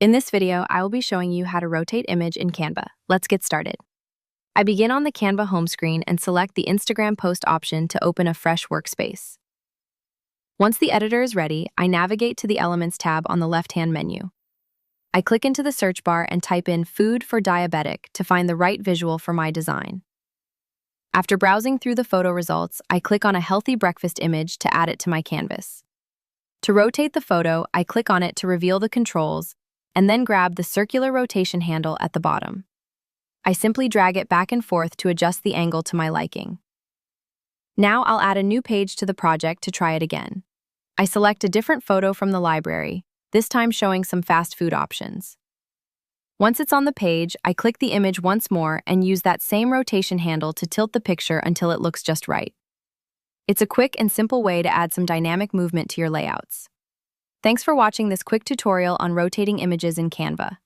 In this video, I will be showing you how to rotate image in Canva. Let's get started. I begin on the Canva home screen and select the Instagram post option to open a fresh workspace. Once the editor is ready, I navigate to the Elements tab on the left-hand menu. I click into the search bar and type in "food for diabetic" to find the right visual for my design. After browsing through the photo results, I click on a healthy breakfast image to add it to my canvas. To rotate the photo, I click on it to reveal the controls and then grab the circular rotation handle at the bottom. I simply drag it back and forth to adjust the angle to my liking. Now I'll add a new page to the project to try it again. I select a different photo from the library, this time showing some fast food options. Once it's on the page, I click the image once more and use that same rotation handle to tilt the picture until it looks just right. It's a quick and simple way to add some dynamic movement to your layouts. Thanks for watching this quick tutorial on rotating images in Canva.